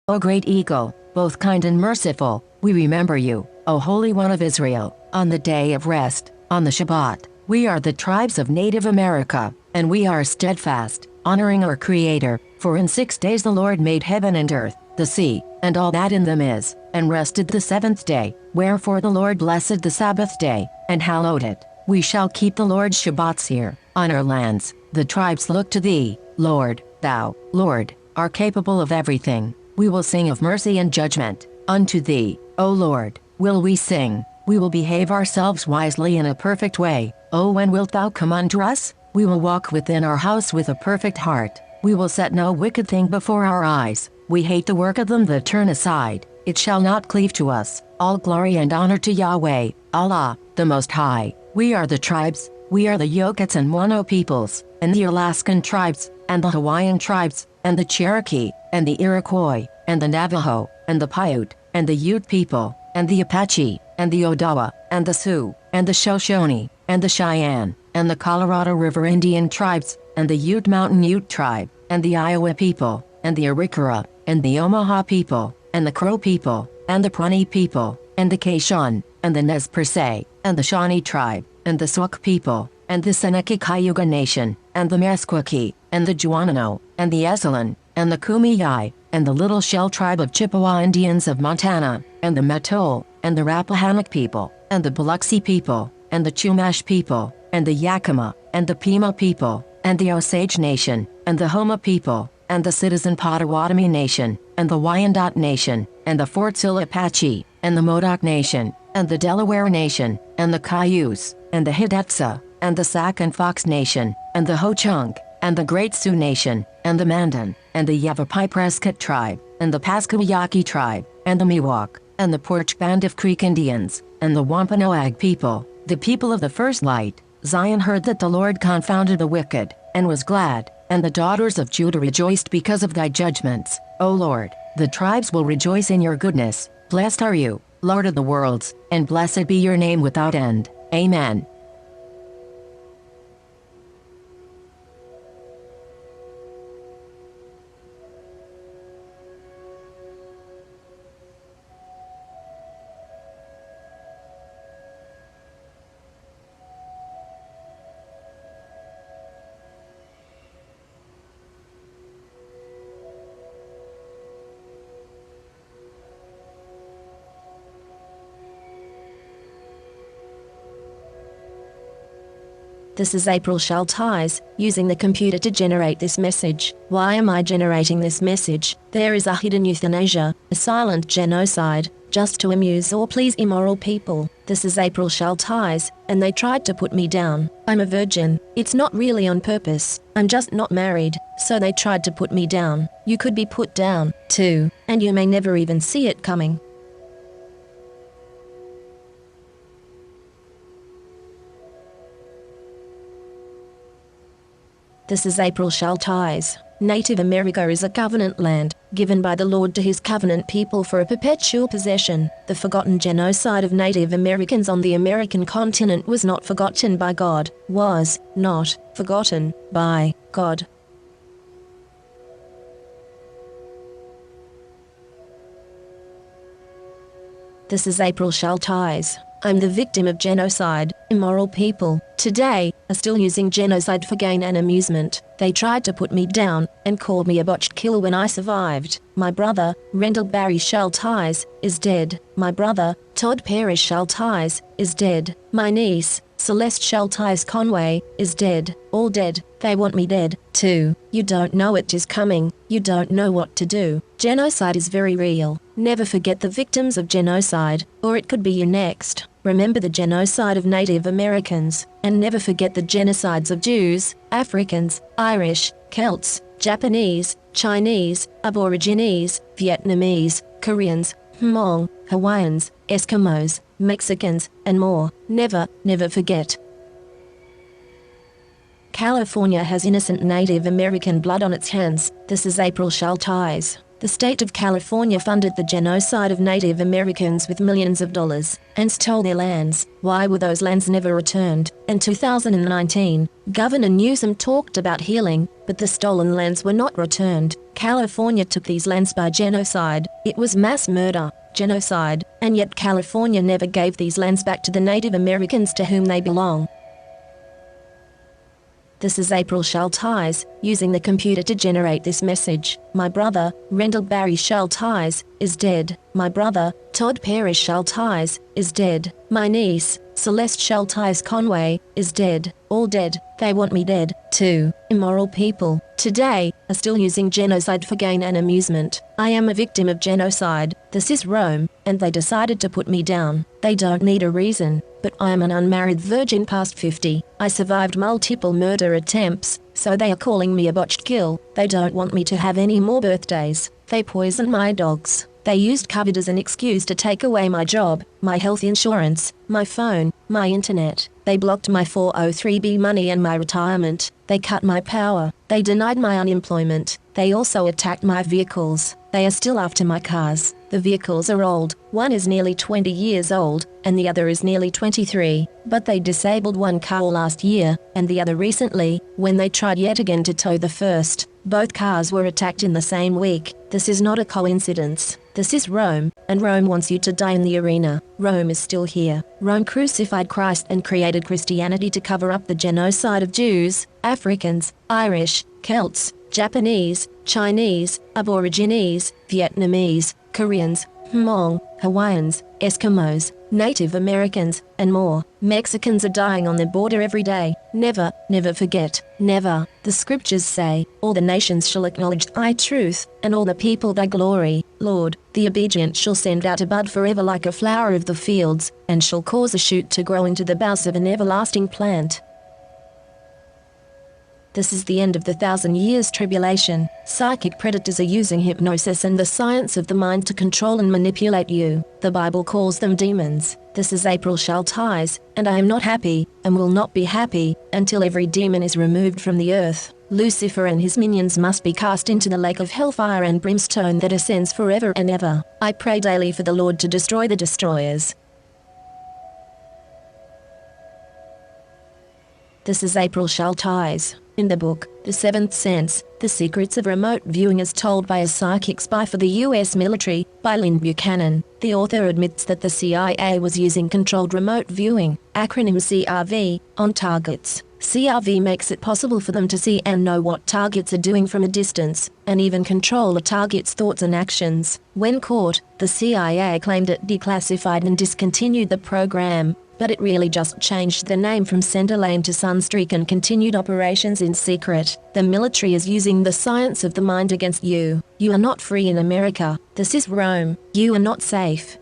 O great eagle, both kind and merciful, we remember you, O Holy One of Israel, on the day of rest, on the Shabbat. We are the tribes of Native America, and we are steadfast, honoring our Creator, for in 6 days the Lord made heaven and earth, the sea, and all that in them is, and rested the seventh day. Wherefore the Lord blessed the Sabbath day, and hallowed it. We shall keep the Lord's Shabbats here, on our lands. The tribes look to thee, Lord. Thou, Lord, are capable of everything. We will sing of mercy and judgment. Unto thee, O Lord, will we sing. We will behave ourselves wisely in a perfect way. O when wilt thou come unto us? We will walk within our house with a perfect heart. We will set no wicked thing before our eyes. We hate the work of them that turn aside. It shall not cleave to us. All glory and honor to Yahweh, Allah, the Most High. We are the tribes. We are the Yokuts and Mono peoples, and the Alaskan tribes, and the Hawaiian tribes, and the Cherokee, and the Iroquois, and the Navajo, and the Paiute, and the Ute people, and the Apache, and the Odawa, and the Sioux, and the Shoshone, and the Cheyenne, and the Colorado River Indian tribes, and the Ute Mountain Ute tribe, and the Iowa people, and the Arikara, and the Omaha people, and the Crow people, and the Pawnee people, and the Quechua, and the Nez Perce, and the Shawnee tribe, and the Sauk people, and the Seneca Cayuga Nation, and the Meskwaki, and the Juanano, and the Esselen, and the Kumeyaay, and the Little Shell tribe of Chippewa Indians of Montana, and the Mattole, and the Rappahannock people, and the Biloxi people, and the Chumash people, and the Yakima, and the Pima people, and the Osage Nation, and the Homa people, and the Citizen Potawatomi Nation, and the Wyandot Nation, and the Fort Sill Apache, and the Modoc Nation, and the Delaware Nation, and the Cayuse, and the Hidatsa, and the Sac and Fox Nation, and the Ho-Chunk, and the Great Sioux Nation, and the Mandan, and the Yavapai Prescott tribe, and the Pascagoyaki tribe, and the Miwok, and the Porch Band of Creek Indians, and the Wampanoag people, the people of the first light. Zion heard that the Lord confounded the wicked, and was glad, and the daughters of Judah rejoiced because of thy judgments. O Lord, the tribes will rejoice in your goodness. Blessed are you, Lord of the worlds, and blessed be your name without end. Amen. This is April Schulthies, using the computer to generate this message. Why am I generating this message? There is a hidden euthanasia, a silent genocide, just to amuse or please immoral people. This is April Schulthies, and they tried to put me down. I'm a virgin. It's not really on purpose. I'm just not married, so they tried to put me down. You could be put down, too, and you may never even see it coming. This is April Schulthies. Native America is a covenant land, given by the Lord to his covenant people for a perpetual possession. The forgotten genocide of Native Americans on the American continent was not forgotten by God, was not forgotten by God. This is April Schulthies. I'm the victim of genocide. Immoral people, today, are still using genocide for gain and amusement. They tried to put me down, and called me a botched killer when I survived. My brother, Rendell Barry Schulthies, is dead. My brother, Todd Parrish Schulthies, is dead. My niece, Celeste Schulthies Conway, is dead. All dead. They want me dead, too. You don't know it is coming. You don't know what to do. Genocide is very real. Never forget the victims of genocide, or it could be you next. Remember the genocide of Native Americans, and never forget the genocides of Jews, Africans, Irish, Celts, Japanese, Chinese, Aborigines, Vietnamese, Koreans, Hmong, Hawaiians, Eskimos, Mexicans, and more. Never, never forget. California has innocent Native American blood on its hands. This is April Schulthies. The state of California funded the genocide of Native Americans with millions of dollars and stole their lands. Why were those lands never returned? In 2019, Governor Newsom talked about healing, but the stolen lands were not returned. California took these lands by genocide. It was mass murder, genocide, and yet California never gave these lands back to the Native Americans to whom they belong. This is April Schulthies, using the computer to generate this message. My brother, Rendell Barry Schulthies, is dead. My brother, Todd Parrish Schulthies, is dead. My niece, Celeste Schulthies Conway, is dead. All dead. They want me dead, too. Immoral people, today, are still using genocide for gain and amusement. I am a victim of genocide. This is Rome, and they decided to put me down. They don't need a reason, but I am an unmarried virgin past 50. I survived multiple murder attempts, so they are calling me a botched kill. They don't want me to have any more birthdays. They poisoned my dogs. They used COVID as an excuse to take away my job, my health insurance, my phone, my internet. They blocked my 403b money and my retirement. They cut my power. They denied my unemployment. They also attacked my vehicles. They are still after my cars. The vehicles are old. One is nearly 20 years old, and the other is nearly 23. But they disabled one car last year, and the other recently, when they tried yet again to tow the first. Both cars were attacked in the same week. This is not a coincidence. This is Rome, and Rome wants you to die in the arena. Rome is still here. Rome crucified Christ and created Christianity to cover up the genocide of Jews, Africans, Irish, Celts, Japanese, Chinese, Aborigines, Vietnamese, Koreans, Hmong, Hawaiians, Eskimos, Native Americans, and more. Mexicans are dying on the border every day. Never, never forget. Never. The scriptures say, all the nations shall acknowledge thy truth, and all the people thy glory. Lord, the obedient shall send out a bud forever like a flower of the fields, and shall cause a shoot to grow into the boughs of an everlasting plant. This is the end of the 1,000 years tribulation. Psychic predators are using hypnosis and the science of the mind to control and manipulate you. The Bible calls them demons. This is April Schulthies, and I am not happy, and will not be happy, until every demon is removed from the earth. Lucifer and his minions must be cast into the lake of hellfire and brimstone that ascends forever and ever. I pray daily for the Lord to destroy the destroyers. This is April Schulthies. In the book, The Seventh Sense, The Secrets of Remote Viewing as Told by a Psychic Spy for the U.S. Military, by Lynn Buchanan, the author admits that the CIA was using controlled remote viewing, acronym CRV, on targets. CRV makes it possible for them to see and know what targets are doing from a distance, and even control a target's thoughts and actions. When caught, the CIA claimed it declassified and discontinued the program, but it really just changed the name from Centerlane to Sunstreak and continued operations in secret. The military is using the science of the mind against you. You are not free in America. This is Rome. You are not safe.